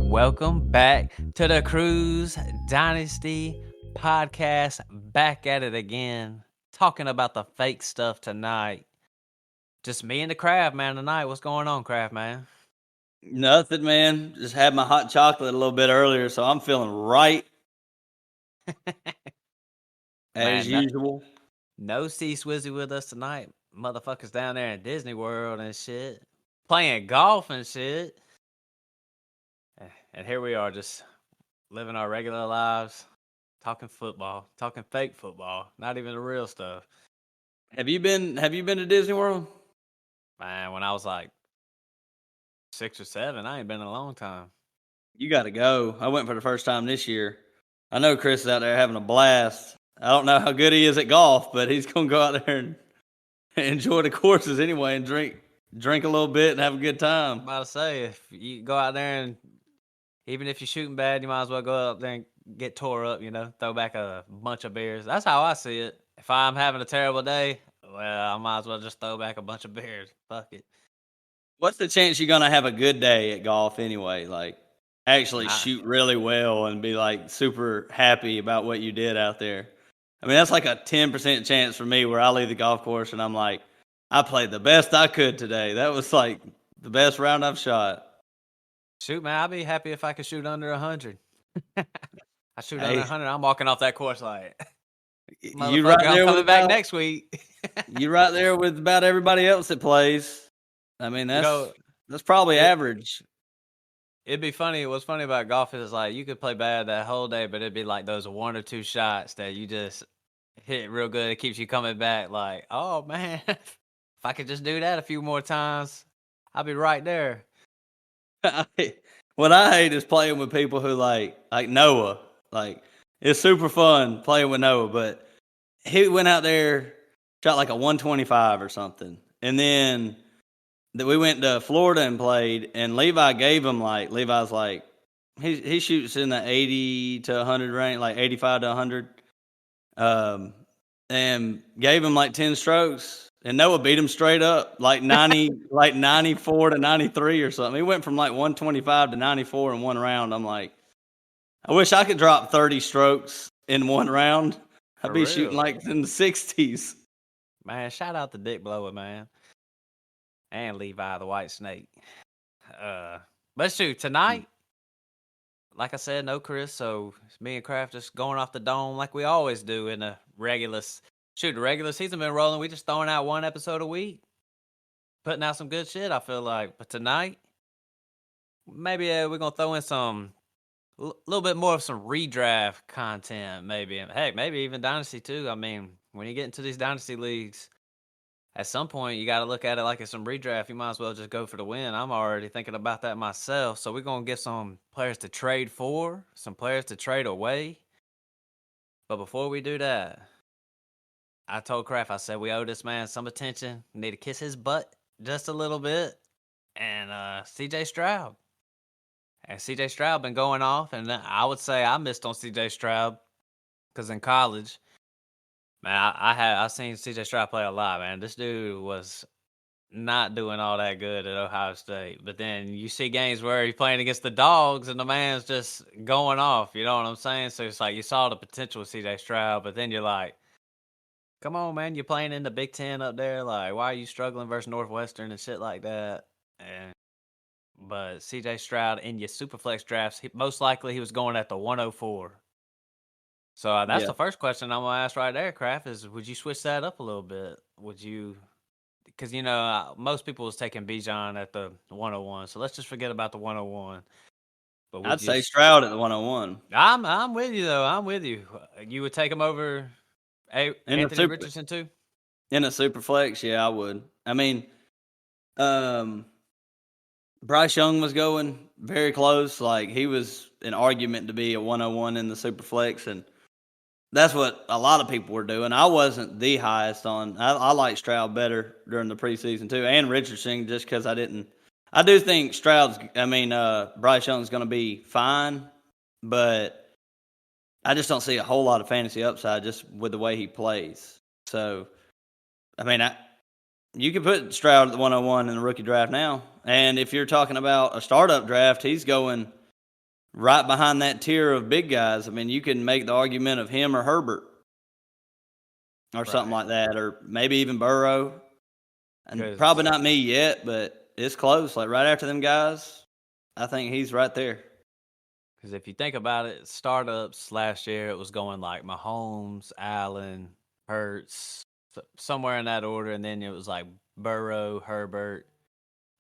Welcome back to the Cruise Dynasty podcast. Back at it again, talking about the fake stuff tonight. Just me and the Craft Man tonight. What's going on, Craft Man? Nothing, man. Just had my hot chocolate a little bit earlier, so I'm feeling right as usual. No Swizzy with us tonight. Motherfuckers down there in Disney World and shit. Playing golf and shit. And here we are just living our regular lives. Talking football. Talking fake football. Not even the real stuff. Have you been to Disney World? Man, when I was like 6 or 7, I ain't been in a long time. You got to go. I went for the first time this year. I know Chris is out there having a blast. I don't know how good he is at golf, but he's going to go out there and enjoy the courses anyway and drink a little bit and have a good time. I'm about to say, if you go out there and even if you're shooting bad, you might as well go out there and get tore up, throw back a bunch of beers. That's how I see it. If I'm having a terrible day, well, I might as well just throw back a bunch of beers. Fuck it. What's the chance you're going to have a good day at golf anyway? Like, actually shoot really well and be, like, super happy about what you did out there. I mean, that's like a 10% chance for me where I leave the golf course and I'm like, I played the best I could today. That was, like, the best round I've shot. Shoot, man, I'd be happy if I could shoot under 100. I shoot under 100, I'm walking off that course like, you right there I'm coming back next week. You right there with about everybody else that plays. I mean, that's probably average. It'd be funny. What's funny about golf is like you could play bad that whole day, but it'd be like those 1 or 2 shots that you just hit real good. It keeps you coming back like, oh, man, if I could just do that a few more times, I'd be right there. What I hate is playing with people who like Noah. Like, it's super fun playing with Noah, but he went out there, shot like a 125 or something. And then we went to Florida and played, and Levi's like, he shoots in the 80 to 100 range, like 85 to 100. And gave him like 10 strokes. And Noah beat him straight up, like 90, like 94 to 93 or something. He went from like 125 to 94 in one round. I'm like, I wish I could drop 30 strokes in one round. I'd be shooting like in the 60s. Man, shout out to Dick Blower, man. And Levi the White Snake. But shoot, tonight, like I said, no Chris, so it's me and Kraft just going off the dome like we always do in the regular season been rolling. We just throwing out one episode a week, putting out some good shit, I feel like. But tonight, maybe we're going to throw in a little bit more of some redraft content, maybe. And hey, maybe even Dynasty too. I mean, when you get into these Dynasty leagues, at some point, you got to look at it like it's some redraft. You might as well just go for the win. I'm already thinking about that myself. So we're going to get some players to trade for, some players to trade away. But before we do that, I told Kraft, I said, we owe this man some attention. We need to kiss his butt just a little bit. And CJ Stroud. And CJ Stroud been going off. And I would say I missed on CJ Stroud because in college, man, I seen CJ Stroud play a lot, man. This dude was not doing all that good at Ohio State. But then you see games where he's playing against the Dogs and the man's just going off. You know what I'm saying? So it's like you saw the potential with CJ Stroud, but then you're like, come on, man, you're playing in the Big Ten up there. Like, why are you struggling versus Northwestern and shit like that? But CJ Stroud in your Superflex drafts, most likely he was going at the 104. So that's the first question I'm going to ask right there, Kraft, is would you switch that up a little bit? Would you? Because, most people was taking Bijan at the 101. So let's just forget about the 101. But I'd say Stroud at the 101. I'm with you, though. I'm with you. You would take him over Anthony Richardson, too? In a Superflex, yeah, I would. I mean, Bryce Young was going very close. Like, he was an argument to be a 101 in the Superflex, and that's what a lot of people were doing. I wasn't the highest on. I like Stroud better during the preseason too, and Richardson just because I I do think Bryce Young's going to be fine, but I just don't see a whole lot of fantasy upside just with the way he plays. So, you can put Stroud at the 101 in the rookie draft now. And if you're talking about a startup draft, he's going right behind that tier of big guys. I mean, you can make the argument of him or Herbert or something like that, or maybe even Burrow. And probably not me yet, but it's close. Like right after them guys, I think he's right there. Because if you think about it, startups last year, it was going like Mahomes, Allen, Hurts, somewhere in that order. And then it was like Burrow, Herbert.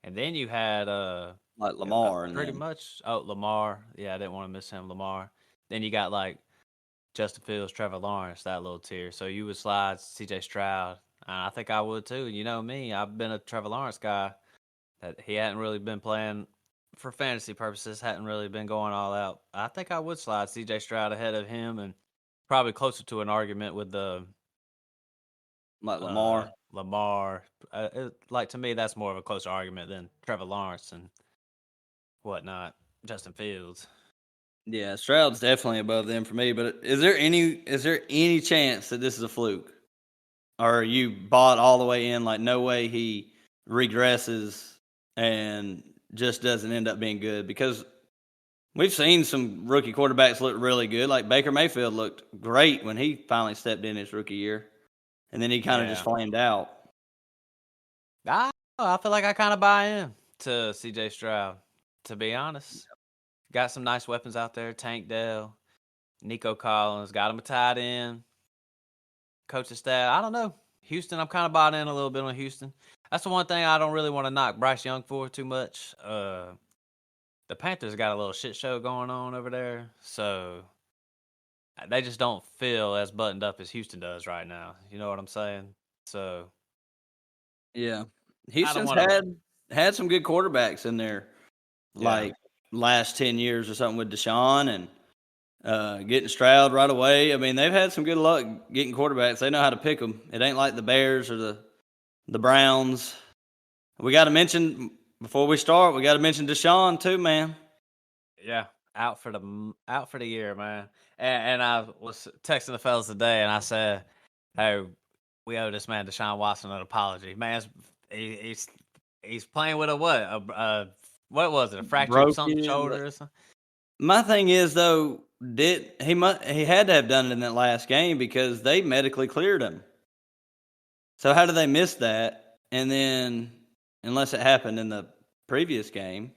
And then you had like Lamar. Pretty much. Oh, Lamar. Yeah, I didn't want to miss him, Lamar. Then you got like Justin Fields, Trevor Lawrence, that little tier. So you would slide CJ Stroud. I think I would too. You know me, I've been a Trevor Lawrence guy. That he hadn't really been playing for fantasy purposes, hadn't really been going all out. I think I would slide CJ Stroud ahead of him and probably closer to an argument with the Lamar. Lamar. Like to me, that's more of a closer argument than Trevor Lawrence and whatnot. Justin Fields. Yeah, Stroud's definitely above them for me. But is there any chance that this is a fluke, or you bought all the way in? Like, no way he regresses and just doesn't end up being good, because we've seen some rookie quarterbacks look really good. Like Baker Mayfield looked great when he finally stepped in his rookie year, and then he kind of just flamed out. I feel like I kind of buy in to CJ Stroud, to be honest. Got some nice weapons out there. Tank Dell, Nico Collins, got him a tight end. Coaching staff, I don't know. Houston, I'm kind of bought in a little bit on Houston. That's the one thing I don't really want to knock Bryce Young for too much. The Panthers got a little shit show going on over there, so they just don't feel as buttoned up as Houston does right now. You know what I'm saying? So yeah, Houston's had some good quarterbacks in there, like last 10 years or something with Deshaun and getting Stroud right away. I mean, they've had some good luck getting quarterbacks. They know how to pick them. It ain't like the Bears or the Browns. We got to mention, before we start, we got to mention Deshaun too, man. Yeah, out for the year, man. And I was texting the fellas today, and I said, "Hey, we owe this man Deshaun Watson an apology, man. He's playing with a what? What was it? A fractured shoulder or something?" My thing is though, he had to have done it in that last game because they medically cleared him. So how did they miss that? And then, unless it happened in the previous game,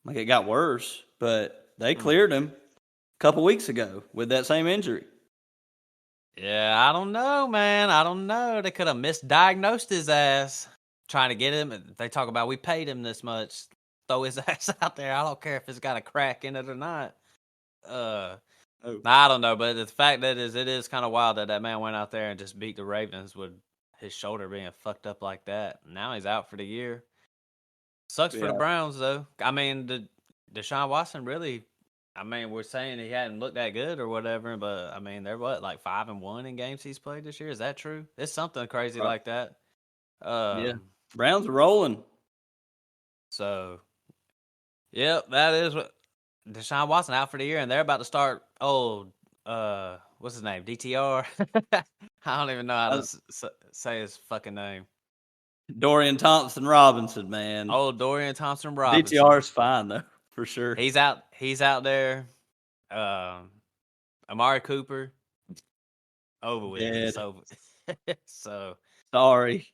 like it got worse, but they cleared him a couple weeks ago with that same injury. Yeah, I don't know, man. I don't know. They could have misdiagnosed his ass trying to get him. They talk about we paid him this much. Throw his ass out there. I don't care if it's got a crack in it or not. I don't know, but the fact that it is kind of wild that man went out there and just beat the Ravens with his shoulder being fucked up like that. Now he's out for the year. Sucks for the Browns, though. I mean, Deshaun Watson really, I mean, we're saying he hadn't looked that good or whatever, but I mean, they're like 5-1 in games he's played this year. Is that true? It's something crazy like that. Browns are rolling. So, yep, that is what Deshaun Watson out for the year, and they're about to start. What's his name? DTR. I don't even know how to say his fucking name. Dorian Thompson-Robinson, man. Oh, Dorian Thompson-Robinson. DTR's fine though, for sure. He's out there. Amari Cooper. Over with. It's over. So sorry.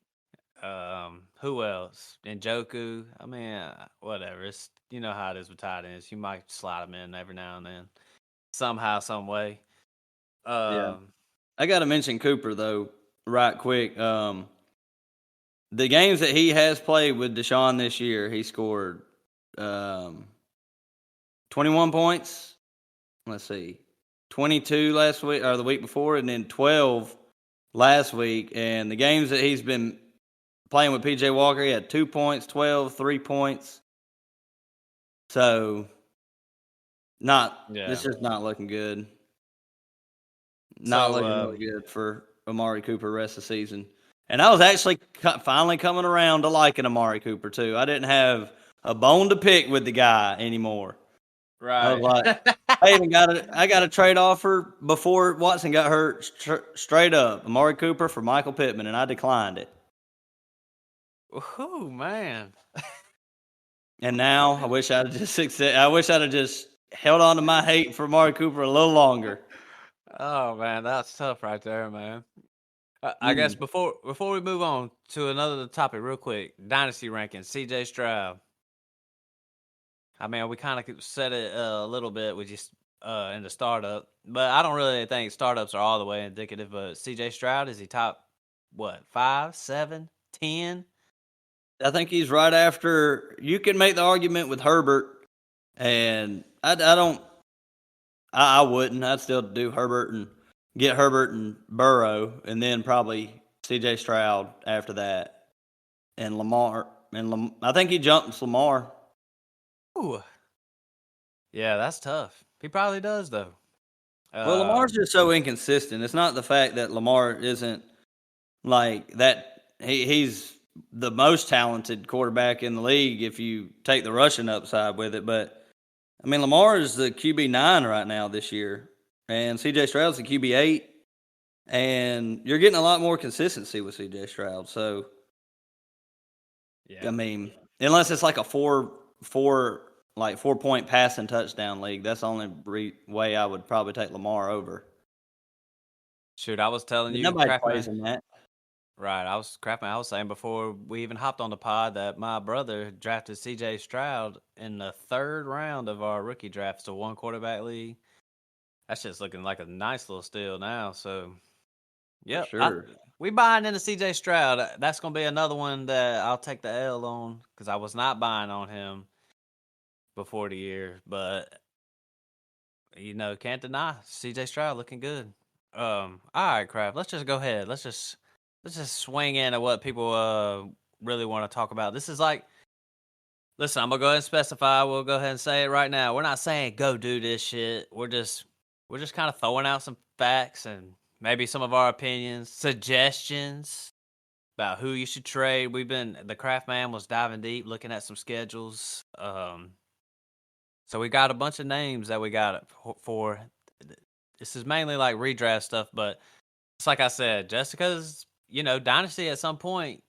Who else? Njoku. I mean, whatever. It's, you know how it is with tight ends. You might slide them in every now and then, somehow, some way. I got to mention Cooper though, right quick. The games that he has played with Deshaun this year, he scored 21 points. Let's see, 22 last week or the week before, and then 12 last week. And the games that he's been playing with PJ Walker, he had 2 points, 12, 3 points. So, this is not looking good. Not looking really good for Amari Cooper rest of the season. And I was actually finally coming around to liking Amari Cooper too. I didn't have a bone to pick with the guy anymore. I was Right. like, I got a trade offer before Watson got hurt, straight up, Amari Cooper for Michael Pittman, and I declined it. Oh man. And now I wish I'd just held on to my hate for Amari Cooper a little longer. Oh man, that's tough right there, man. I guess before we move on to another topic, real quick, dynasty rankings, CJ Stroud. I mean, we kind of said it a little bit with just in the startup, but I don't really think startups are all the way indicative. But CJ Stroud, is he top what 5, 7, 10? I think he's right after. You can make the argument with Herbert, and I wouldn't. I'd still do Herbert and get Herbert and Burrow, and then probably CJ Stroud after that, and Lamar. And I think he jumps Lamar. Ooh. Yeah, that's tough. He probably does though. Well, Lamar's just so inconsistent. It's not the fact that Lamar isn't like that. He's the most talented quarterback in the league if you take the rushing upside with it. But I mean, Lamar is the QB9 right now this year, and CJ Stroud's the QB8, and you're getting a lot more consistency with CJ Stroud. So, Yeah. I mean, unless it's like a four point passing touchdown league, that's the only way I would probably take Lamar over. Shoot, I was telling But you, nobody Craftman. plays in that. Right, I was saying before we even hopped on the pod that my brother drafted CJ Stroud in the 3rd round of our rookie draft. It's a 1 quarterback league. That's just looking like a nice little steal now. So, yep, sure. we buying into CJ Stroud. That's gonna be another one that I'll take the L on because I was not buying on him before the year, but can't deny CJ Stroud looking good. All right, Kraft. Let's just go ahead. Let's just swing into what people really want to talk about. This is like, listen, I'm gonna go ahead and specify. We'll go ahead and say it right now. We're not saying go do this shit. We're just kind of throwing out some facts and maybe some of our opinions, suggestions about who you should trade. The Craft Man was diving deep, looking at some schedules. So we got a bunch of names that we got for. This is mainly like redraft stuff, but it's like I said, Jessica's, dynasty at some point,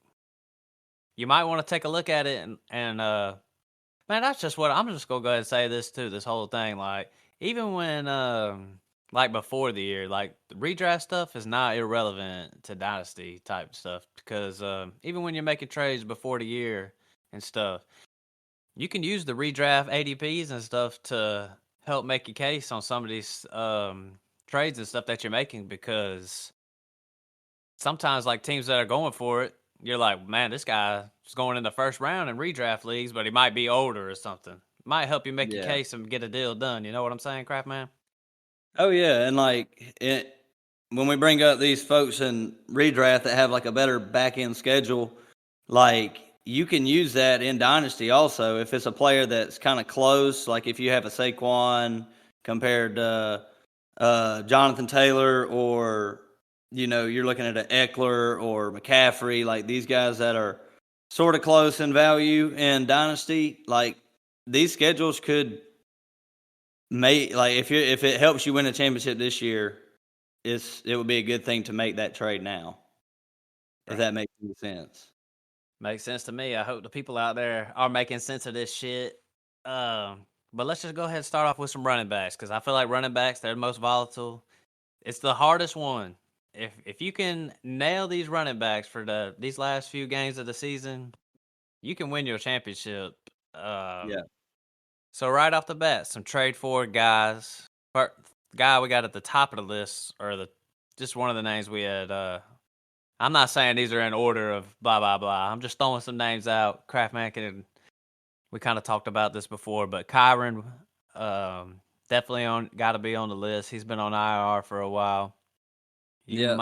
you might want to take a look at it and man, that's just what I'm just gonna go ahead and say this too. This whole thing, like even when like before the year, like the redraft stuff is not irrelevant to dynasty type stuff because even when you're making trades before the year and stuff, you can use the redraft ADPs and stuff to help make your case on some of these trades and stuff that you're making because sometimes like teams that are going for it, you're like, man, this guy is going in the 1st round in redraft leagues, but he might be older or something. Might help you make your case and get a deal done. You know what I'm saying, Craft Man? Oh yeah, and like when we bring up these folks in redraft that have like a better back end schedule, like you can use that in dynasty also if it's a player that's kind of close. Like if you have a Saquon compared to Jonathan Taylor, or you're looking at an Eckler or McCaffrey, like these guys that are sort of close in value in dynasty. Like these schedules could like if it helps you win a championship this year, it would be a good thing to make that trade now. If that makes any sense. Makes sense to me. I hope the people out there are making sense of this shit. But let's just go ahead and start off with some running backs because I feel like running backs, they're the most volatile. It's the hardest one. If you can nail these running backs for these last few games of the season, you can win your championship. Yeah. So right off the bat, some trade for guys. Guy we got at the top of the list, or just one of the names we had. I'm not saying these are in order of blah blah blah. I'm just throwing some names out. Craftman, we kind of talked about this before, but Kyron, definitely got to be on the list. He's been on IR for a while. You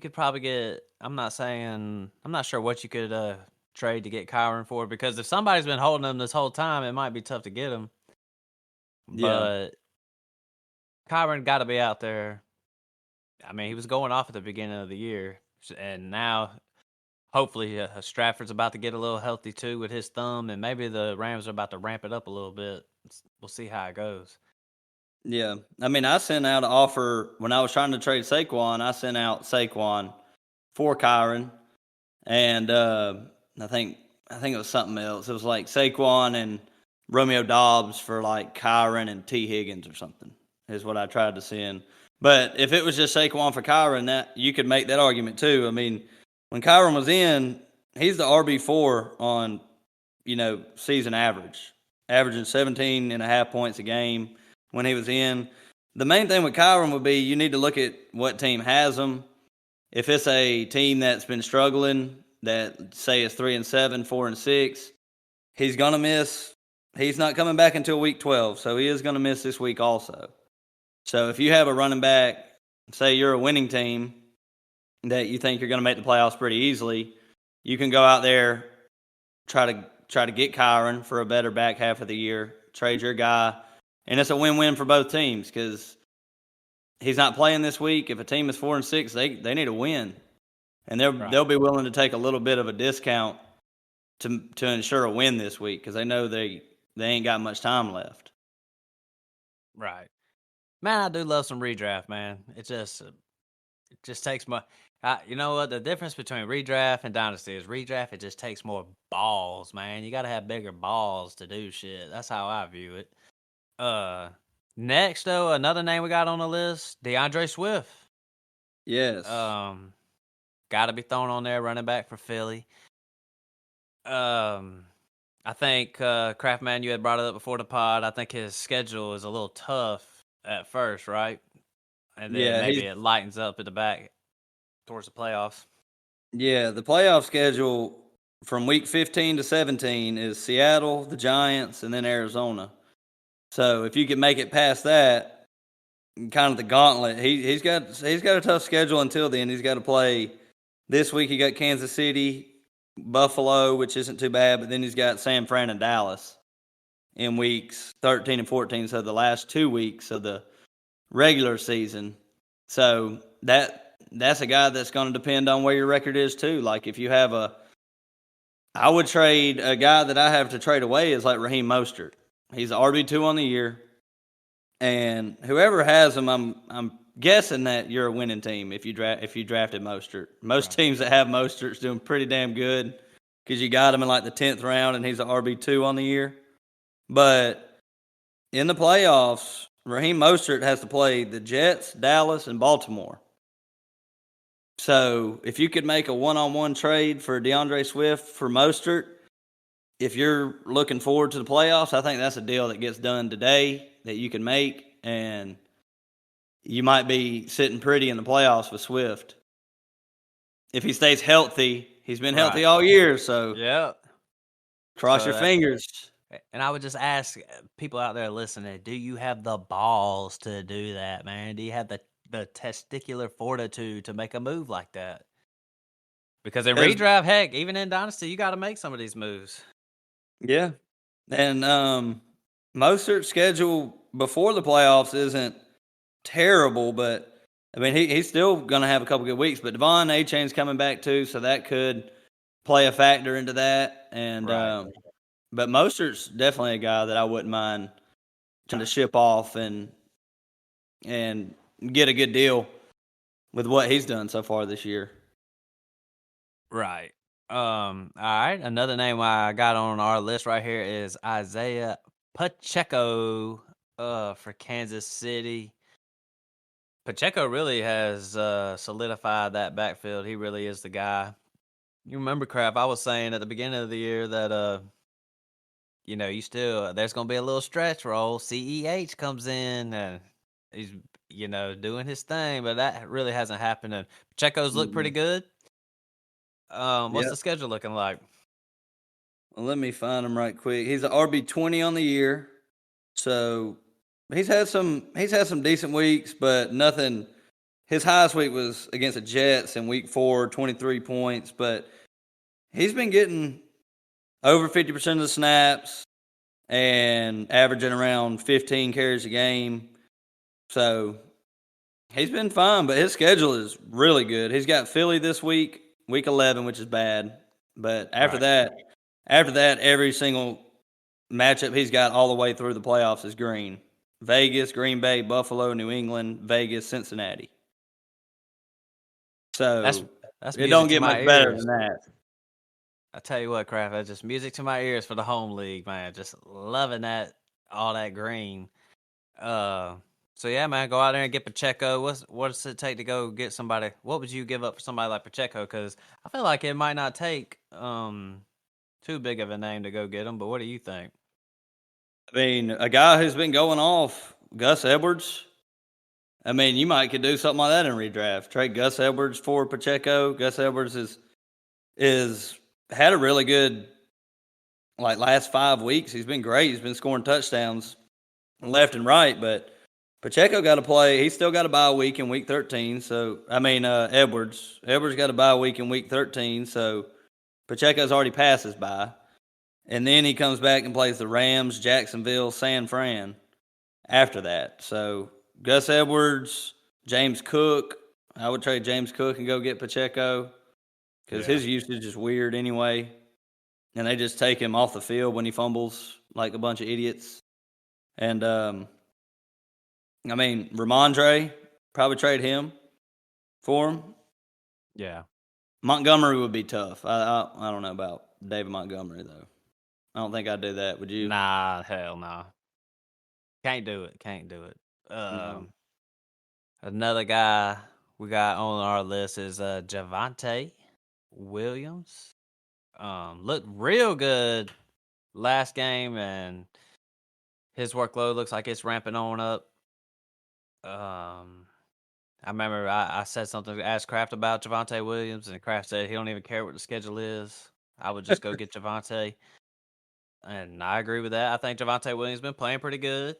could probably get. I'm not sure what you could trade to get Kyron for, because if somebody's been holding him this whole time, it might be tough to get him. But Kyron got to be out there. I mean, he was going off at the beginning of the year, and now hopefully Stratford's about to get a little healthy too with his thumb, and maybe the Rams are about to ramp it up a little bit. We'll see how it goes. Yeah. I mean, I sent out an offer when I was trying to trade Saquon. I sent out Saquon for Kyron, and I think it was something else. It was like Saquon and Romeo Dobbs for like Kyron and T. Higgins or something is what I tried to send. But if it was just Saquon for Kyron, that you could make that argument too. I mean, when Kyron was in, he's the RB4 on, season average, averaging 17.5 points a game when he was in. The main thing with Kyron would be you need to look at what team has him. If it's a team that's been struggling, that say is 3-7, 4-6, he's gonna miss. He's not coming back until week 12, so he is gonna miss this week also. So if you have a running back, say you're a winning team that you think you're gonna make the playoffs pretty easily, you can go out there, try to get Kyron for a better back half of the year, trade your guy, and it's a win-win for both teams because he's not playing this week. If a team is 4-6, they need a win, and they'll be willing to take a little bit of a discount to ensure a win this week because they know they ain't got much time left. Right, man. I do love some redraft, man. It just takes more. You know what? The difference between redraft and dynasty is redraft. It just takes more balls, man. You got to have bigger balls to do shit. That's how I view it. Next though, another name we got on the list, DeAndre Swift. Yes. Got to be thrown on there, running back for Philly. I think Craftman, you had brought it up before the pod. I think his schedule is a little tough at first, right? And then maybe it lightens up at the back towards the playoffs. Yeah, the playoff schedule from week 15 to 17 is Seattle, the Giants, and then Arizona. So if you can make it past that, kind of the gauntlet, he's got a tough schedule until then. He's got to play this week. He got Kansas City, Buffalo, which isn't too bad, but then he's got San Fran and Dallas in weeks 13 and 14. So the last 2 weeks of the regular season. So that's a guy that's going to depend on where your record is too. Like if you have I would trade a guy that I have to trade away is like Raheem Mostert. He's RB2 on the year, and whoever has him, I'm guessing that you're a winning team if you drafted Mostert. Most teams that have Mostert's doing pretty damn good because you got him in like the 10th round, and he's an RB2 on the year. But in the playoffs, Raheem Mostert has to play the Jets, Dallas, and Baltimore. So if you could make a one-on-one trade for DeAndre Swift for Mostert, if you're looking forward to the playoffs, I think that's a deal that gets done today that you can make, and you might be sitting pretty in the playoffs with Swift. If he stays healthy, he's been healthy all year, so cross your fingers. And I would just ask people out there listening, do you have the balls to do that, man? Do you have the testicular fortitude to make a move like that? Because in redraft, heck, even in Dynasty, you got to make some of these moves. Yeah. And Mostert's schedule before the playoffs isn't terrible, but I mean, he's still going to have a couple good weeks. But Devon A-Chain's coming back too, so that could play a factor into that. And but Mostert's definitely a guy that I wouldn't mind trying to ship off and get a good deal with what he's done so far this year. Right. All right. Another name I got on our list right here is Isaiah Pacheco for Kansas City. Pacheco really has solidified that backfield. He really is the guy. You remember, Crap, I was saying at the beginning of the year that you still there's gonna be a little stretch roll. CEH comes in and he's doing his thing, but that really hasn't happened. And Pacheco's look pretty good. What's the schedule looking like? Well, let me find him right quick. He's an RB20 on the year, so he's had some decent weeks, but nothing. His highest week was against the Jets in week 4, 23 points, but he's been getting over 50% of the snaps and averaging around 15 carries a game. So he's been fine, but his schedule is really good. He's got Philly this week, week 11, which is bad. But after Right. that, every single matchup he's got all the way through the playoffs is green. Vegas, Green Bay, Buffalo, New England, Vegas, Cincinnati. That's So that's it don't music to get much my better than ears. that. I tell you what, Kraft, that's just music to my ears for the home league, man. Just loving that all that green. Uh, so yeah, man, go out there and get Pacheco. What does it take to go get somebody? What would you give up for somebody like Pacheco? Because I feel like it might not take too big of a name to go get him. But what do you think? I mean, a guy who's been going off, Gus Edwards. I mean, you might could do something like that in redraft. Trade Gus Edwards for Pacheco. Gus Edwards is had a really good like last 5 weeks. He's been great. He's been scoring touchdowns left and right, but Pacheco got to play. He's still got to bye a week in week 13. So I mean, Edwards got to bye a week in week 13. So Pacheco's already passed his bye, and then he comes back and plays the Rams, Jacksonville, San Fran after that. So Gus Edwards, James Cook. I would trade James Cook and go get Pacheco because Yeah. his usage is weird anyway, and they just take him off the field when he fumbles like a bunch of idiots. And I mean, Ramondre, probably trade him for him. Yeah. Montgomery would be tough. I don't know about David Montgomery though. I don't think I'd do that. Would you? Nah, hell no. Can't do it. Can't do it. No. Another guy we got on our list is Javante Williams. Looked real good last game, and his workload looks like it's ramping on up. I remember I said something to ask Kraft about Javante Williams, and Kraft said he don't even care what the schedule is. I would just go get Javante, and I agree with that. I think Javante Williams been playing pretty good.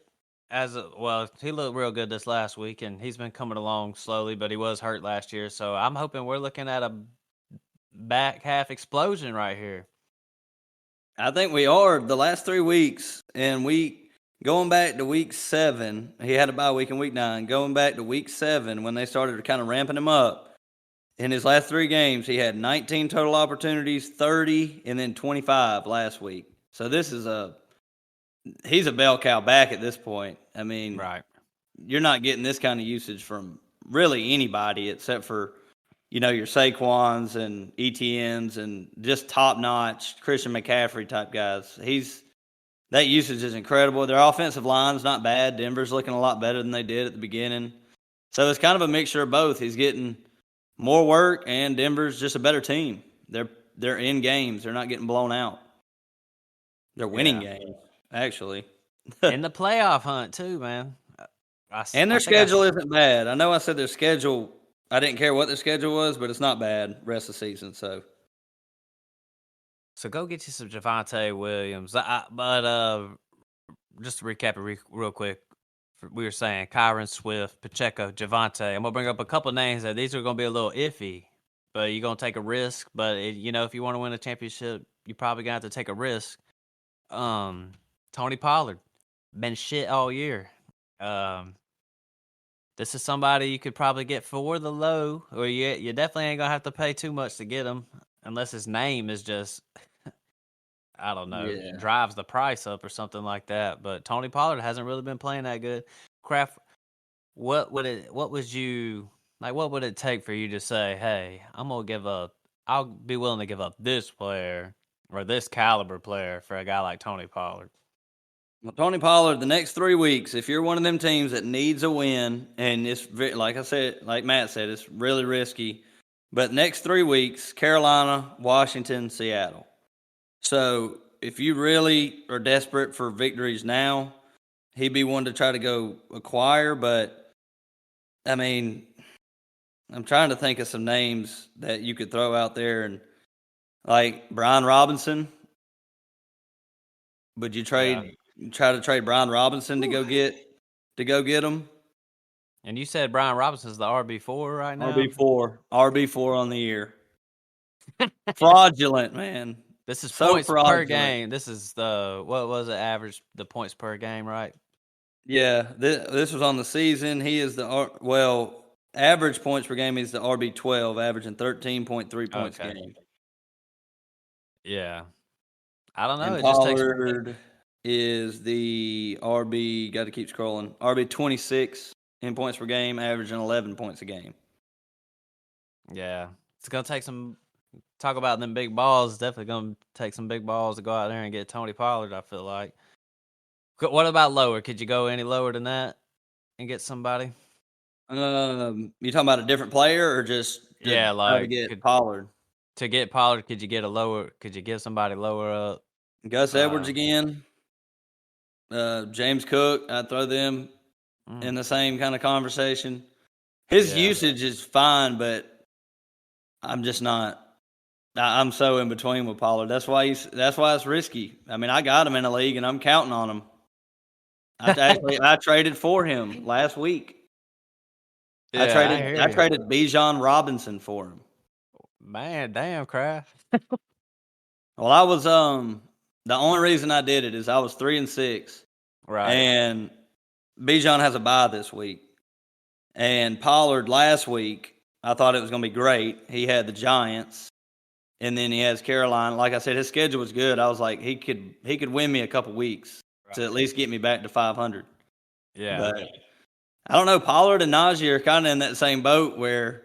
Well, he looked real good this last week, and he's been coming along slowly, but he was hurt last year, so I'm hoping we're looking at a back half explosion right here. I think we are the last 3 weeks, and going back to week 7. He had a bye week in week 9. Going back to week 7 when they started kind of ramping him up. In his last 3 games, he had 19 total opportunities, 30, and then 25 last week. So he's a bell cow back at this point. I mean, Right. you're not getting this kind of usage from really anybody except for, your Saquons and ETNs and just top notch Christian McCaffrey type guys. That usage is incredible. Their offensive line's not bad. Denver's looking a lot better than they did at the beginning. So it's kind of a mixture of both. He's getting more work, and Denver's just a better team. They're in games. They're not getting blown out. They're winning games, actually. In the playoff hunt too, man. And their I think schedule isn't bad. I know I said their schedule. I didn't care what their schedule was, but it's not bad rest of the season. So go get you some Javante Williams. But just to recap it real quick, we were saying Kyron Swift, Pacheco, Javante. I'm gonna bring up a couple names that these are gonna be a little iffy, but you're gonna take a risk. But if you want to win a championship, you're probably gonna have to take a risk. Tony Pollard, been shit all year. This is somebody you could probably get for the low, or you definitely ain't gonna have to pay too much to get him, unless his name is just I don't know, yeah, drives the price up or something like that. But Tony Pollard hasn't really been playing that good. Kraft, what would it take for you to say, hey, I'll be willing to give up this player or this caliber player for a guy like Tony Pollard? well, Tony Pollard. The next 3 weeks, if you're one of them teams that needs a win, and it's like I said, like Matt said, it's really risky. But next 3 weeks, Carolina, Washington, Seattle. So if you really are desperate for victories now, he'd be one to try to go acquire. But I mean, I'm trying to think of some names that you could throw out there, and like Brian Robinson. Would you Yeah. try to trade Brian Robinson to go get him? And you said Brian Robinson's the RB4 right now? RB4 on the year. Fraudulent, man. This is So points per fraudulent. game. This is what was it, average, the points per game, right? Yeah, this was on the season. He is average points per game is the RB12, averaging 13.3 points a game. Yeah. I don't know. And It just takes. Pollard is the RB, got to keep scrolling, RB26 in points per game, averaging 11 points a game. Yeah. It's going to take some. Talk about them big balls. It's definitely going to take some big balls to go out there and get Tony Pollard, I feel like. What about lower? Could you go any lower than that and get somebody? You talking about a different player or just Yeah, try to like get Pollard? To get Pollard, could you get a lower? Could you give somebody lower up? Gus Edwards again. James Cook, I'd throw them in the same kind of conversation. His usage is fine, but I'm just not. I'm so in between with Pollard. That's why it's risky. I mean, I got him in a league, and I'm counting on him. I traded for him last week. Yeah, I traded Bijan Robinson for him. Man, damn, Kraft. Well, I was the only reason I did it is I was 3-6, right? And Bijan has a bye this week, and Pollard last week I thought it was going to be great. He had the Giants, and then he has Carolina. Like I said, his schedule was good. I was like, he could win me a couple weeks to at least get me back to 500. Yeah, but I don't know. Pollard and Najee are kind of in that same boat where,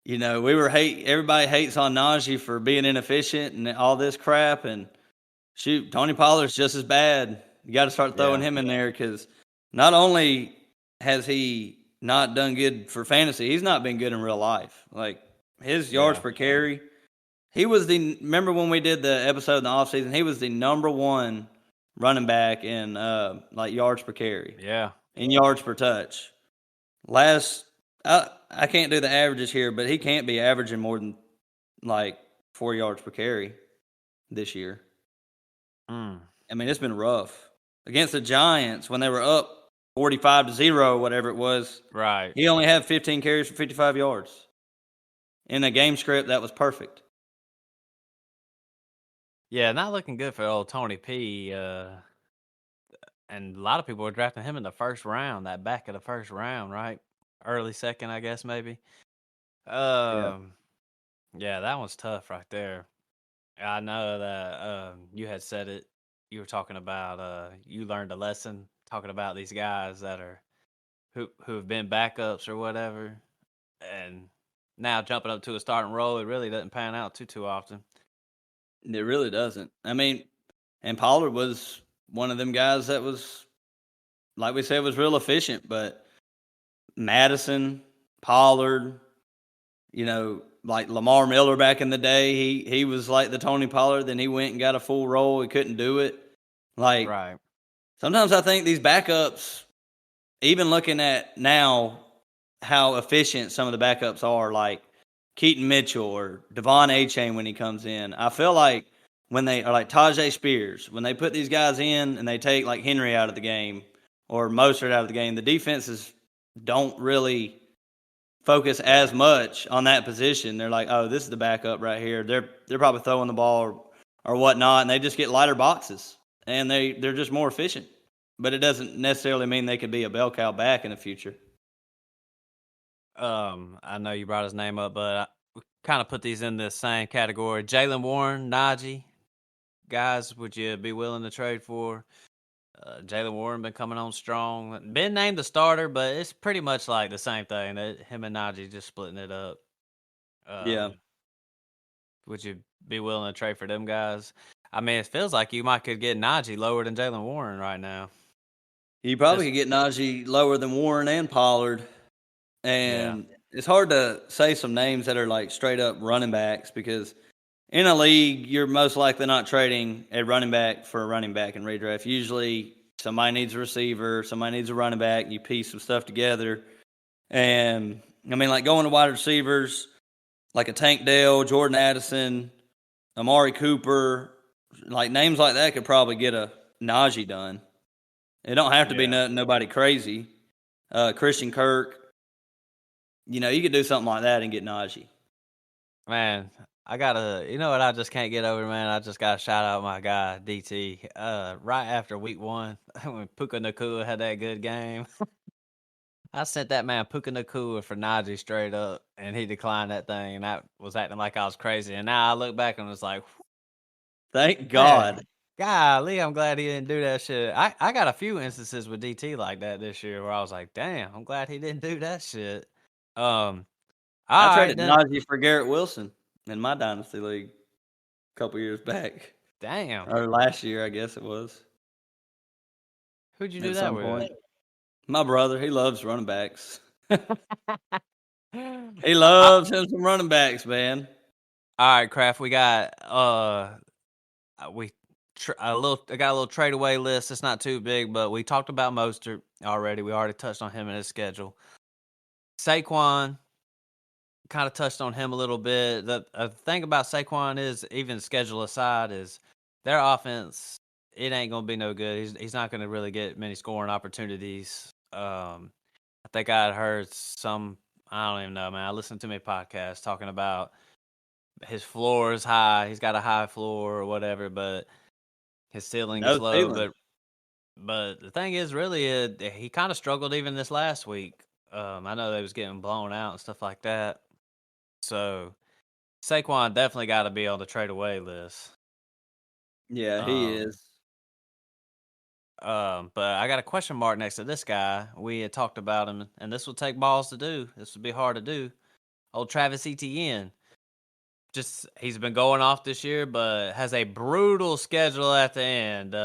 everybody hates on Najee for being inefficient and all this crap. And shoot, Tony Pollard's just as bad. You got to start throwing him in there because not only has he not done good for fantasy, he's not been good in real life. Like his yards per carry, remember when we did the episode in the offseason, he was the number one running back in like yards per carry. Yeah. In yards per touch. I can't do the averages here, but he can't be averaging more than like 4 yards per carry this year. I mean, it's been rough. Against the Giants, when they were up 45-0, whatever it was, right? He only had 15 carries for 55 yards. In a game script, that was perfect. Yeah, not looking good for old Tony P. And a lot of people were drafting him in the first round, that back of the first round, right? Early second, I guess, maybe. Yeah, that one's tough right there. I know that you had said it. You were talking about you learned a lesson talking about these guys that are who have been backups or whatever, and now jumping up to a starting role, it really doesn't pan out too often. It really doesn't. I mean, and Pollard was one of them guys that was, like we said, was real efficient. But Madison, Pollard, like Lamar Miller back in the day, he was like the Tony Pollard. Then he went and got a full role. He couldn't do it. Like, right. Sometimes I think these backups, even looking at now how efficient some of the backups are, like Keaton Mitchell or Devon Achane when he comes in, I feel like when they are like Tajay Spears, when they put these guys in and they take like Henry out of the game or Mostert out of the game, the defenses don't really focus as much on that position. They're like, oh, this is the backup right here. They're probably throwing the ball or whatnot, and they just get lighter boxes, and they're just more efficient. But it doesn't necessarily mean they could be a bell cow back in the future. I know you brought his name up, but I kind of put these in the same category. Jaylen Warren, Najee, guys, would you be willing to trade for? Jaylen Warren been coming on strong. Been named the starter, but it's pretty much like the same thing. Him and Najee just splitting it up. Yeah. Would you be willing to trade for them guys? I mean, it feels like you could get Najee lower than Jaylen Warren right now. You probably could get Najee lower than Warren and Pollard. And it's hard to say some names that are like straight up running backs because in a league, you're most likely not trading a running back for a running back in redraft. Usually somebody needs a receiver, somebody needs a running back, you piece some stuff together. And I mean, like going to wide receivers, like a Tank Dell, Jordan Addison, Amari Cooper, like names like that could probably get a Najee done. It don't have to be nobody crazy. Christian Kirk, you could do something like that and get Najee. Man, you know what I just can't get over, man? I just got to shout out my guy, DT. Right after week 1, when Puka Nacua had that good game, I sent that man Puka Nakua for Najee straight up, and he declined that thing, and I was acting like I was crazy. And now I look back and was like, Thank man, God. golly, I'm glad he didn't do that shit. I got a few instances with DT like that this year where I was like, damn, I'm glad he didn't do that shit. All I right, traded then. Najee for Garrett Wilson in my dynasty league a couple years back. Damn. Or last year, I guess it was. Who'd you do At that some with? point. My brother, he loves running backs. He All loves him some running backs, man. right, Kraft, we got we I got a little trade away list. It's not too big, but we talked about Mostert already. We already touched on him and his schedule. Saquon, kind of touched on him a little bit. The thing about Saquon is, even schedule aside, is their offense. It ain't gonna be no good. He's not gonna really get many scoring opportunities. I think I heard some. I don't even know, man. I listened to my podcast talking about his floor is high. He's got a high floor or whatever, but his ceiling is No low. ceiling. But the thing is, really, he kind of struggled even this last week. I know they was getting blown out and stuff like that. So Saquon definitely got to be on the trade away list. Yeah, he Um, is. but I got a question mark next to this guy. We had talked about him, and this will take balls to do. This would be hard to do. Old Travis Etienne. Just he's been going off this year, but has a brutal schedule at the end.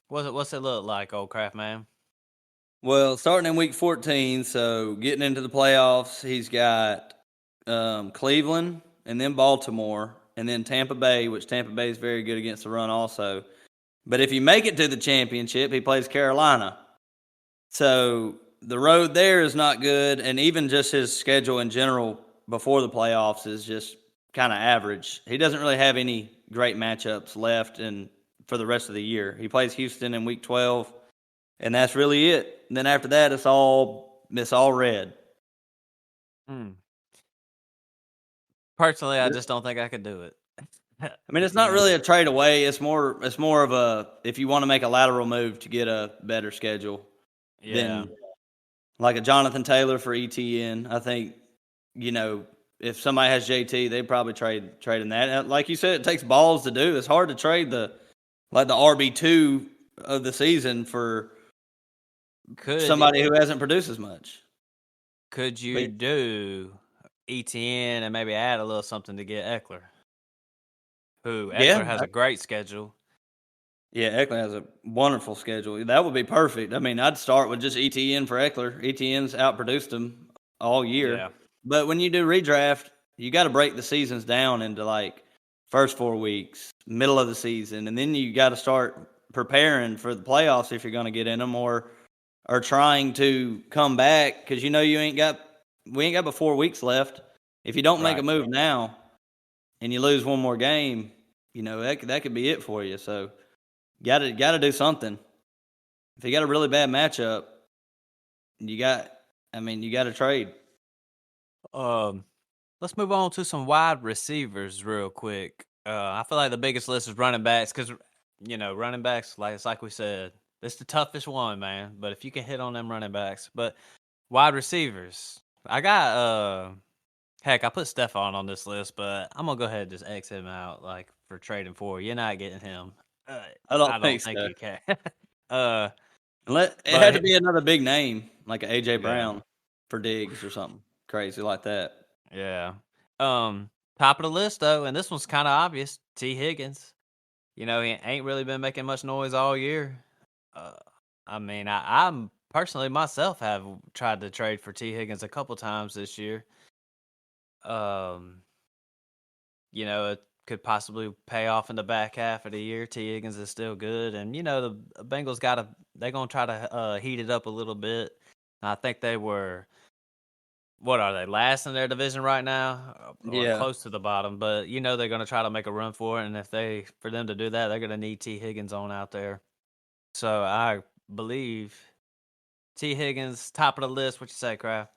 What's it look like, old Kraft man? Well, starting in week 14, so getting into the playoffs, he's got Cleveland and then Baltimore and then Tampa Bay, which Tampa Bay is very good against the run also. But if you make it to the championship, he plays Carolina. So the road there is not good, and even just his schedule in general before the playoffs is just kind of average. He doesn't really have any great matchups left and for the rest of the year. He plays Houston in week 12, and that's really it. And then after that, it's all red. Hmm. Personally, I just don't think I could do it. I mean, it's not really a trade away. It's more of a if you want to make a lateral move to get a better schedule Yeah. than like a Jonathan Taylor for ETN. I think, if somebody has JT, they'd probably trading that. Like you said, it takes balls to do. It's hard to trade the RB2 of the season for somebody who hasn't produced as much. Could you do ETN and maybe add a little something to get Eckler? Eckler has a great schedule. Yeah, Eckler has a wonderful schedule. That would be perfect. I mean, I'd start with just ETN for Eckler. ETN's outproduced him all year. Yeah. But when you do redraft, you got to break the seasons down into like first 4 weeks, middle of the season, and then you got to start preparing for the playoffs if you're going to get in them, or trying to come back because we ain't got but 4 weeks left. If you don't make a move now and you lose one more game, that could be it for you. So got to do something. If you got a really bad matchup, you got to trade. Let's move on to some wide receivers real quick. I feel like the biggest list is running backs because running backs, like we said, it's the toughest one, man. But if you can hit on them running backs, but wide receivers, I got heck, I put Stephon on this list, but I'm gonna go ahead and just X him out like for trading for. You're not getting him. I don't think so. you can. It had to be another big name like an AJ Brown for Diggs or something crazy like that. Yeah. Top of the list though, and this one's kind of obvious. T. Higgins. He ain't really been making much noise all year. I mean, I'm personally myself have tried to trade for T. Higgins a couple times this year. It could possibly pay off in the back half of the year. T. Higgins is still good, and the Bengals they're gonna try to heat it up a little bit. I think they were. What are they, last in their division right now, or close to the bottom? But they're going to try to make a run for it, and for them to do that, they're going to need T. Higgins on out there. So I believe T. Higgins top of the list. What you say, Kraft?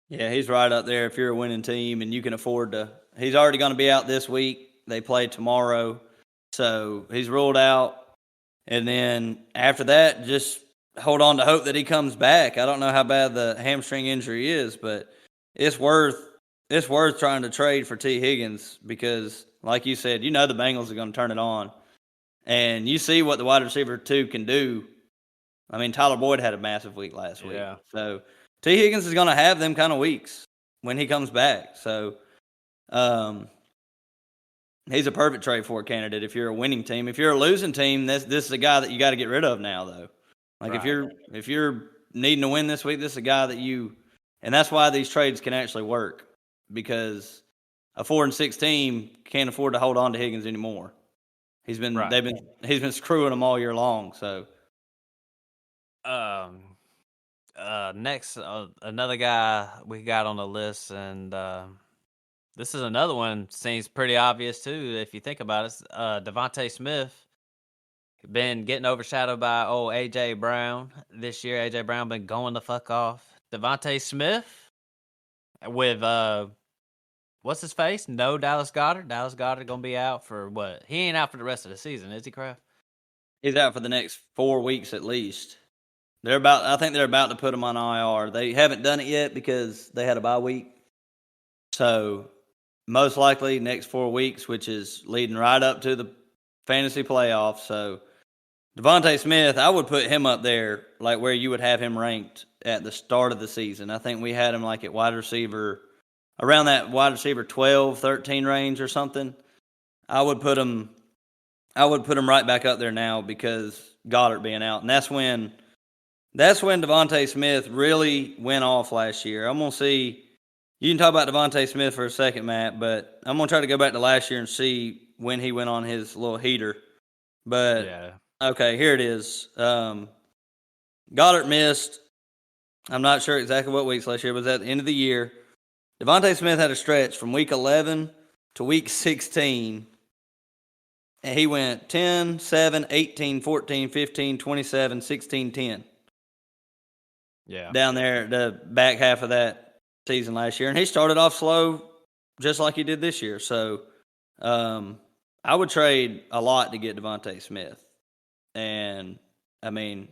Yeah, he's right up there if you're a winning team and you can afford to. He's already going to be out this week. They play tomorrow, so he's ruled out. And then after that, just hold on to hope that he comes back. I don't know how bad the hamstring injury is, but it's worth trying to trade for T. Higgins because, like you said, the Bengals are going to turn it on, and you see what the wide receiver 2 can do. I mean, Tyler Boyd had a massive week last week, so T. Higgins is going to have them kind of weeks when he comes back. So, he's a perfect trade for a candidate if you're a winning team. If you're a losing team, this is a guy that you got to get rid of now, though. Like if you're needing to win this week, this is a guy that and that's why these trades can actually work because a 4-6 team can't afford to hold on to Higgins anymore. He's been screwing them all year long. So, next, another guy we got on the list, and this is another one seems pretty obvious too if you think about it. Devontae Smith. Been getting overshadowed by A.J. Brown this year. A.J. Brown been going the fuck off. Devontae Smith with, what's his face? No Dallas Goedert. Dallas Goedert going to be out for what? He ain't out for the rest of the season, is he, Kraft? He's out for the next 4 weeks at least. I think they're about to put him on IR. They haven't done it yet because they had a bye week. So, most likely next 4 weeks, which is leading right up to the fantasy playoffs. So, Devontae Smith, I would put him up there like where you would have him ranked at the start of the season. I think we had him like at wide receiver, around that wide receiver 12, 13 range or something. I would put him right back up there now because Goddard being out. And that's when Devontae Smith really went off last year. I'm going to see, you can talk about Devontae Smith for a second, Matt, but I'm going to try to go back to last year and see when he went on his little heater. But yeah. Okay, here it is. Goddard missed. I'm not sure exactly what weeks last year, but it was at the end of the year. Devontae Smith had a stretch from week 11 to week 16. And he went 10, 7, 18, 14, 15, 27, 16, 10. Yeah. Down there, the back half of that season last year. And he started off slow just like he did this year. So I would trade a lot to get Devontae Smith. And, I mean,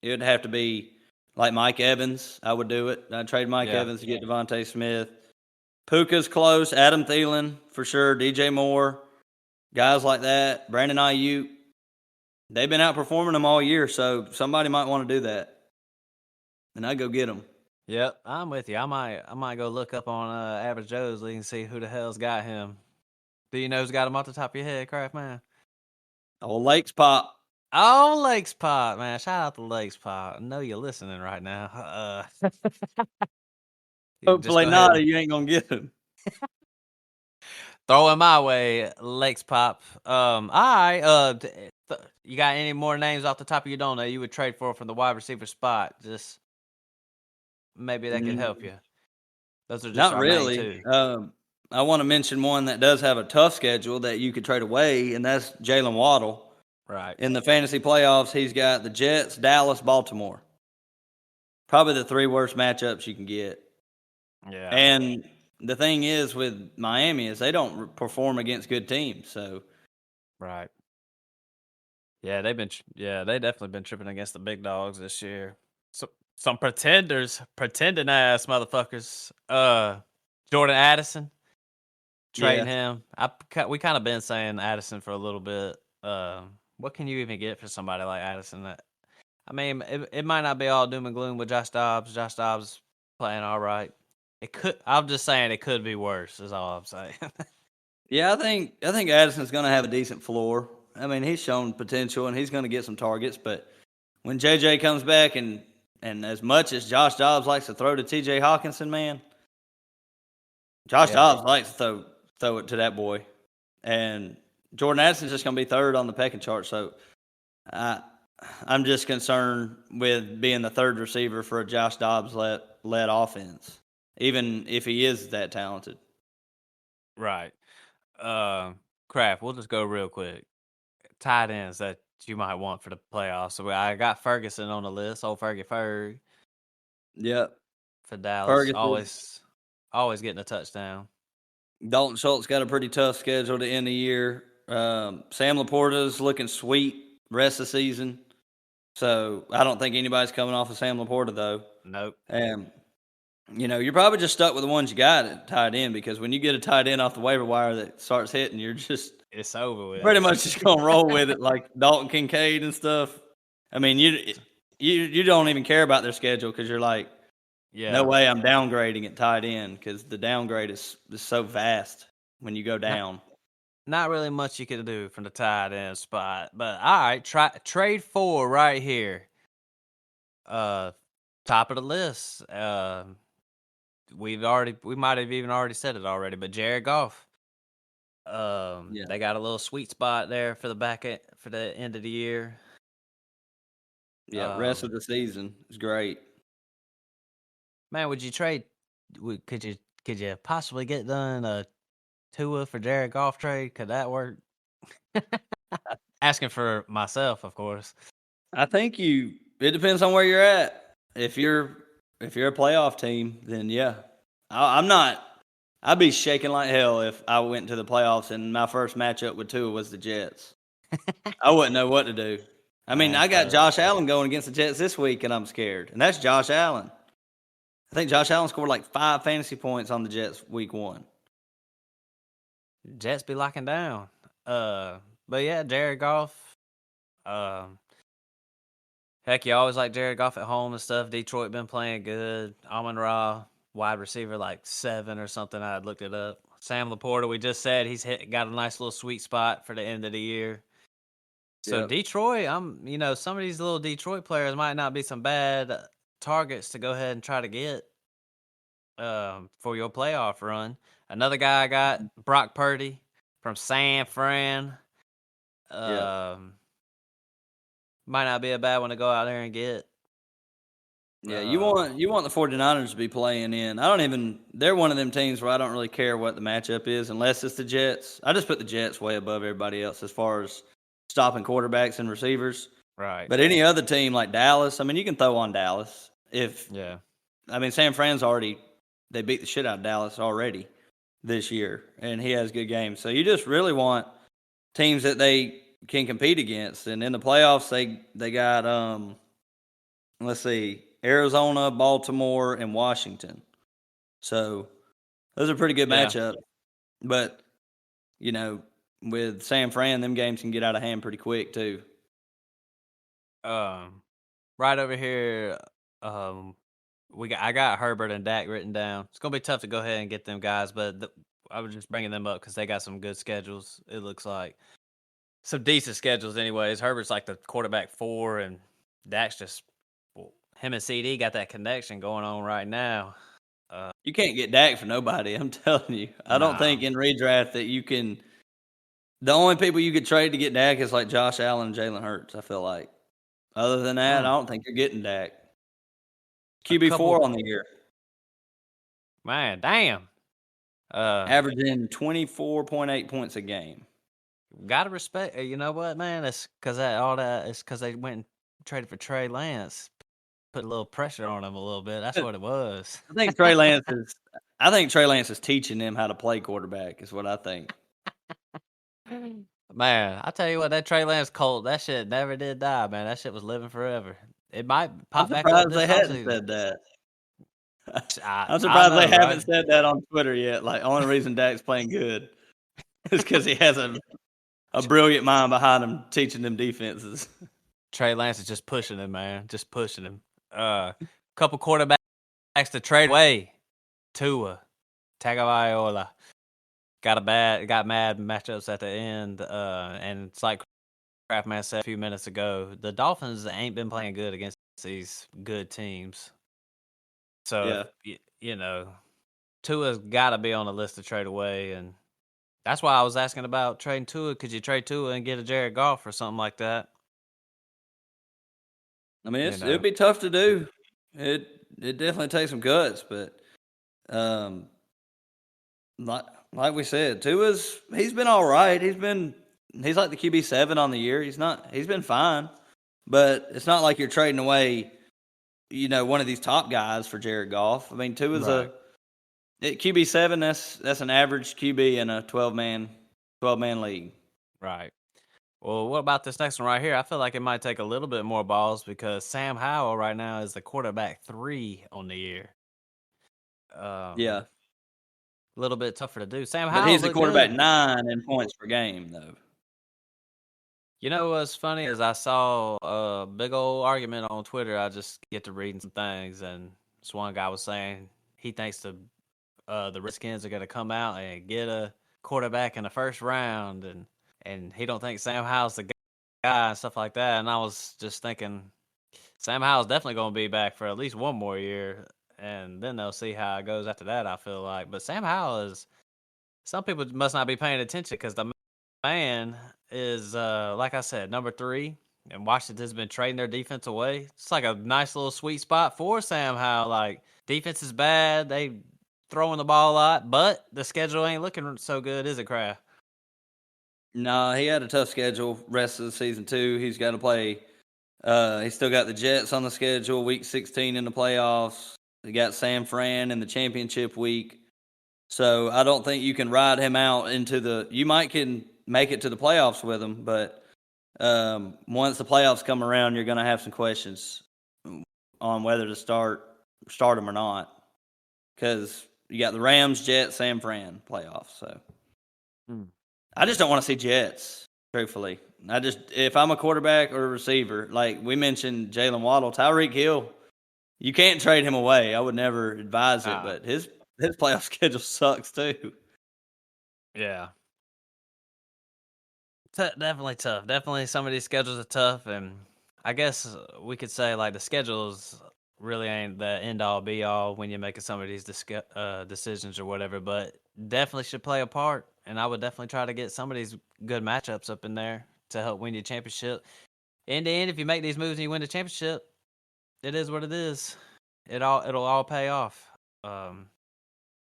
it would have to be like Mike Evans. I would do it. I'd trade Mike Evans to get Devontae Smith. Puka's close. Adam Thielen, for sure. DJ Moore. Guys like that. Brandon Ayuk. They've been outperforming them all year, so somebody might want to do that. And I'd go get them. Yep, I'm with you. I might go look up on Average Joe's League and see who the hell's got him. Do you know who's got him off the top of your head, Kraft, man? Oh, Lakes Pop. Oh, Lakes Pop, man. Shout out to Lakes Pop. I know you're listening right now. Hopefully not, or you ain't going to get him. Throw him my way, Lakes Pop. All right. You got any more names off the top of your dome that you would trade for from the wide receiver spot? Just maybe that could help you. Those are just not really. I want to mention one that does have a tough schedule that you could trade away, and that's Jalen Waddle. Right. In the fantasy playoffs, he's got the Jets, Dallas, Baltimore. Probably the 3 worst matchups you can get. Yeah. And the thing is with Miami is they don't perform against good teams. So, right. Yeah, they definitely been tripping against the big dogs this year. So some pretending ass motherfuckers. Jordan Addison, trading him. We kind of been saying Addison for a little bit. What can you even get for somebody like Addison? I mean, it might not be all doom and gloom with Josh Dobbs. Josh Dobbs playing all right. It could. I'm just saying it could be worse. Is all I'm saying. Yeah, I think Addison's going to have a decent floor. I mean, he's shown potential and he's going to get some targets. But when JJ comes back and as much as Josh Dobbs likes to throw to TJ Hawkinson, man, Josh Dobbs likes to throw it to that boy. And Jordan Addison's just going to be third on the pecking chart. So I'm just concerned with being the third receiver for a Josh Dobbs led offense, even if he is that talented. Right. Kraft, we'll just go real quick. Tight ends that you might want for the playoffs. So I got Ferguson on the list. Old Ferg. Yep. For Dallas. Ferguson. Always getting a touchdown. Dalton Schultz got a pretty tough schedule to end the year. Sam Laporta's looking sweet rest of the season. So I don't think anybody's coming off of Sam Laporta though. Nope. And you're probably just stuck with the ones you got at tight end, because when you get a tight end off the waiver wire that starts hitting, you're just It's over with. pretty much just gonna roll with it, like Dalton Kincaid and stuff. I mean, you don't even care about their schedule because you're like, no way I'm downgrading at tight end, because the downgrade is so vast when you go down. Not really much you can do from the tight end spot, but all right, trade 4 right here. Top of the list. We might have even already said it already, but Jared Goff. They got a little sweet spot there for for the end of the year. Yeah, rest of the season is great. Man, would you trade? Could you possibly get done a Tua for Jared Goff trade? Could that work? Asking for myself, of course. I think it depends on where you're at. If you're a playoff team, then yeah. I'm not. I'd be shaking like hell if I went to the playoffs and my first matchup with Tua was the Jets. I wouldn't know what to do. I mean, I got Josh Allen going against the Jets this week, and I'm scared. And that's Josh Allen. I think Josh Allen scored like 5 fantasy points on the Jets week 1. Jets be locking down. But yeah, Jared Goff. Heck, you always like Jared Goff at home and stuff. Detroit been playing good. Amon-Ra, wide receiver, like 7 or something. I looked it up. Sam Laporta, we just said he's got a nice little sweet spot for the end of the year. So Detroit, some of these little Detroit players might not be some bad targets to go ahead and try to get for your playoff run. Another guy I got, Brock Purdy from San Fran. Might not be a bad one to go out there and get. Yeah, you want the 49ers to be playing in. They're one of them teams where I don't really care what the matchup is unless it's the Jets. I just put the Jets way above everybody else as far as stopping quarterbacks and receivers. Right. But any other team like Dallas, I mean, you can throw on Dallas. San Fran's they beat the shit out of Dallas already this year, and he has good games. So you just really want teams that they can compete against. And in the playoffs, they got, let's see, Arizona, Baltimore, and Washington. So those are pretty good matchups. But, with San Fran, them games can get out of hand pretty quick too. Right over here, I got Herbert and Dak written down. It's gonna be tough to go ahead and get them guys, but I was just bringing them up because they got some good schedules. It looks like some decent schedules, anyways. Herbert's like the quarterback 4, and Dak's just him and CD got that connection going on right now. You can't get Dak for nobody. I'm telling you. I don't think in redraft that you can. The only people you could trade to get Dak is like Josh Allen and Jalen Hurts, I feel like. Other than that, I don't think you're getting Dak. QB4 on the year. Man, damn. Averaging 24.8 points a game. Gotta respect. You know what, man? It's because it's because they went and traded for Trey Lance. Put a little pressure on him a little bit. That's what it was. I think Trey Lance is teaching them how to play quarterback, is what I think. Man, I tell you what, that Trey Lance Colt, that shit never did die, man. That shit was living forever. It might pop back up this they hadn't said that. I'm surprised they haven't said that on Twitter yet. Like, only reason Dak's playing good is because he has a brilliant mind behind him teaching them defenses. Trey Lance is just pushing him, man. Just pushing him. Couple quarterbacks to trade away. Tua, Tagovailoa. Got mad matchups at the end. And it's like Craftman said a few minutes ago, the Dolphins ain't been playing good against these good teams. So, Tua's got to be on the list to trade away. And that's why I was asking about trading Tua. Could you trade Tua and get a Jared Goff or something like that? I mean, it'd be tough to do. It definitely takes some guts, but like we said, he's been all right. He's like the QB7 on the year. He's been fine, but it's not like you're trading away, one of these top guys for Jared Goff. I mean, Tua's at QB7. That's an average QB in a 12-man league. Right. Well, what about this next one right here? I feel like it might take a little bit more balls because Sam Howell right now is the quarterback 3 on the year. Yeah. A little bit tougher to do. Sam But Howell he's the looked quarterback good. 9 in points per game, though. You know what's funny is I saw a big old argument on Twitter. I just get to reading some things, and this one guy was saying he thinks the Redskins are going to come out and get a quarterback in the first round, and he don't think Sam Howell's the guy and stuff like that. And I was just thinking Sam Howell's definitely going to be back for at least one more year, and then they'll see how it goes after that. I feel like, but Sam Howell is. Some people must not be paying attention because the man is, like I said, number 3, and Washington's been trading their defense away. It's like a nice little sweet spot for Sam Howell. Like, defense is bad. They throwing the ball a lot, but the schedule ain't looking so good, is it, Kraft? No, he had a tough schedule rest of the season, too. He's got to play. He's still got the Jets on the schedule, week 16 in the playoffs. He got San Fran in the championship week. So I don't think you can ride him out into the – you might can make it to the playoffs with him, but once the playoffs come around, you're going to have some questions on whether to start him or not, because you got the Rams, Jets, San Fran playoffs. So I just don't want to see Jets, truthfully. If I'm a quarterback or a receiver, like we mentioned Jalen Waddle, Tyreek Hill, you can't trade him away. I would never advise it, but his playoff schedule sucks too. Yeah. Definitely tough. Definitely some of these schedules are tough, and I guess we could say like the schedules really ain't the end all be all when you're making some of these decisions or whatever, but definitely should play a part. And I would definitely try to get some of these good matchups up in there to help win your championship. In the end, if you make these moves and you win the championship, it is what it is. It'll all pay off.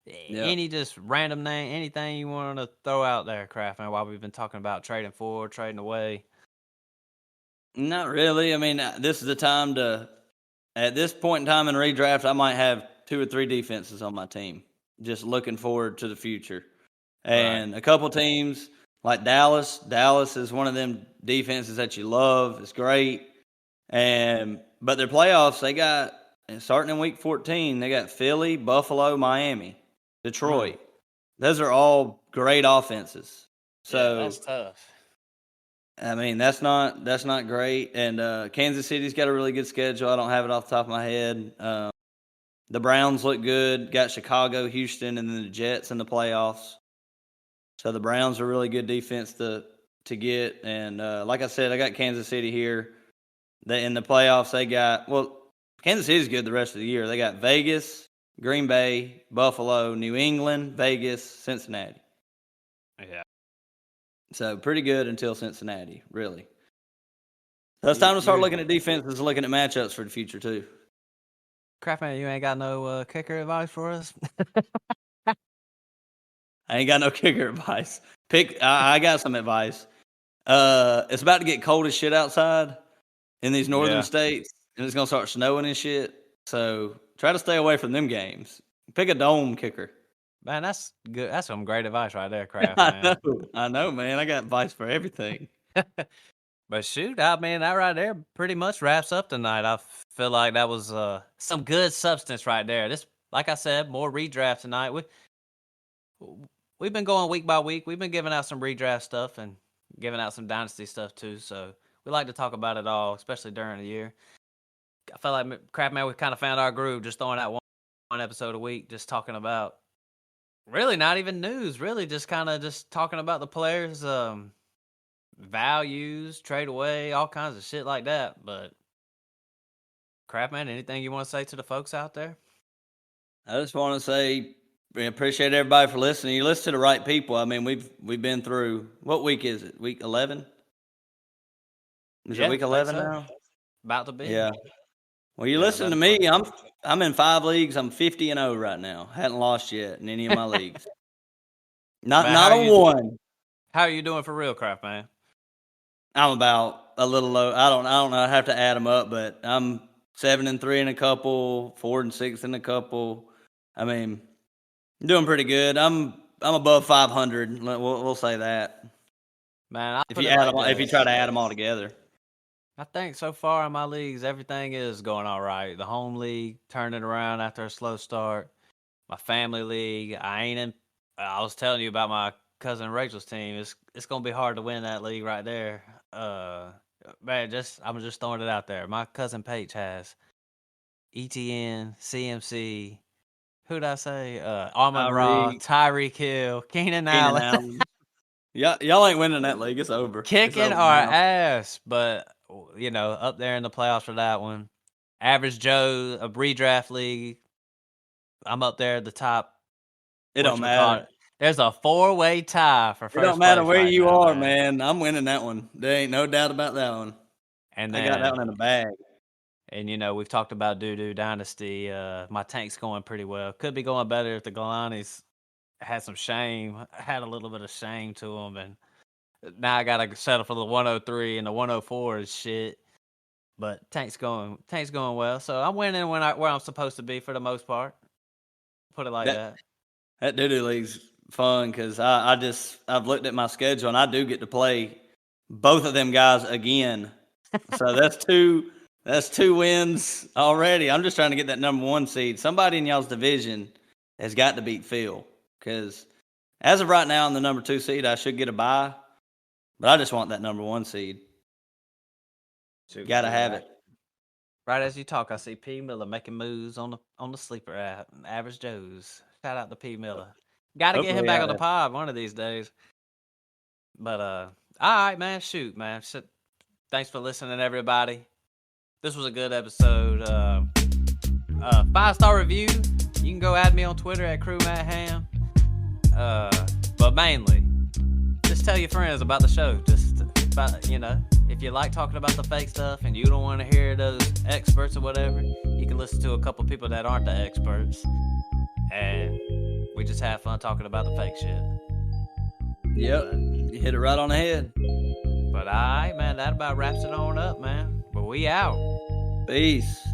Any just random name, anything you want to throw out there, Craftman, while we've been talking about trading for, trading away? Not really. I mean, this is the time at this point in time in redraft, I might have 2 or 3 defenses on my team, just looking forward to the future. And a couple teams like Dallas. Dallas is one of them defenses that you love. It's great. But their playoffs, they got, starting in week 14, they got Philly, Buffalo, Miami, Detroit. Those are all great offenses. So yeah, that's tough. I mean, that's not great. And Kansas City's got a really good schedule. I don't have it off the top of my head. The Browns look good. Got Chicago, Houston, and then the Jets in the playoffs. So the Browns are a really good defense to get. And like I said, I got Kansas City here. In the playoffs, they got Kansas City's good the rest of the year. They got Vegas, Green Bay, Buffalo, New England, Vegas, Cincinnati. Yeah. So pretty good until Cincinnati, really. So it's time to start looking at defenses, looking at matchups for the future too. Craftman, you ain't got no kicker advice for us? I ain't got no kicker advice. I got some advice. It's about to get cold as shit outside in these northern states, and it's gonna start snowing and shit. So try to stay away from them games. Pick a dome kicker. Man, that's good. That's some great advice right there, Craftman. I know, man. I got advice for everything. But shoot, I mean, that right there pretty much wraps up tonight. I feel like that was some good substance right there. This, like I said, more redraft tonight. We've been going week by week. We've been giving out some redraft stuff and giving out some dynasty stuff too. So we like to talk about it all, especially during the year. I feel like Craftman, we kind of found our groove just throwing out one episode a week, just talking about really not even news, really just kind of just talking about the players' values, trade away, all kinds of shit like that. But Craftman, anything you want to say to the folks out there? I just want to say we appreciate everybody for listening. You listen to the right people. I mean, we've been through, what week is it? Week 11? Is it week 11 now? About to be. Yeah. Well, you listen to me. I'm in 5 leagues. I'm 50-0 right now. Hadn't lost yet in any of my leagues. Not a one. How are you doing for real, Craftman? I'm about a little low. I don't know. I have to add them up, but I'm 7-3 in a couple, 4-6 in a couple. I mean, I'm doing pretty good. I'm above 500. We'll say that. Man, I If put you it like if you this. try to add them all together. I think so far in my leagues, everything is going all right. The home league turning around after a slow start. My family league, I was telling you about my cousin Rachel's team. It's gonna be hard to win that league right there. Man, I'm just throwing it out there. My cousin Paige has ETN, CMC. Who'd I say? Amon Ra, Tyreek, Tyreek Hill, Keenan Keenan Allen. Allen. Y'all ain't winning that league. It's over. It's Kicking over our now. ass, but up there in the playoffs for that one. Average Joe, a redraft league. I'm up there at the top. It don't matter. There's a 4-way tie for It don't first matter place where right you now, are, man. man. I'm winning that one. There ain't no doubt about that one. And I got that one in the bag. And we've talked about Dynasty. My tank's going pretty well. Could be going better if the Galanis had some shame. Had a little bit of shame to them, and now I gotta settle for the 103 and the 104 is shit. But tank's going well. So I'm winning where I'm supposed to be for the most part. Put it like that. That doo-doo league's fun because I've looked at my schedule and I do get to play both of them guys again. So that's two wins already. I'm just trying to get that number 1 seed. Somebody in y'all's division has got to beat Phil because as of right now, I'm the number 2 seed. I should get a bye, but I just want that number 1 seed. Got to have it. Right as you talk, I see P. Miller making moves on the sleeper app. Average Joe's. Shout out to P. Miller. Got to get him back on the pod one of these days. But all right, man. Shoot, man. Thanks for listening, everybody. This was a good episode. 5-star review. You can go add me on Twitter at CrewMattHamm. But mainly, just tell your friends about the show. Just about, if you like talking about the fake stuff and you don't want to hear those experts or whatever, you can listen to a couple people that aren't the experts. And we just have fun talking about the fake shit. Yep. You hit it right on the head. But all right, man, that about wraps it on up, man. But we out. Peace.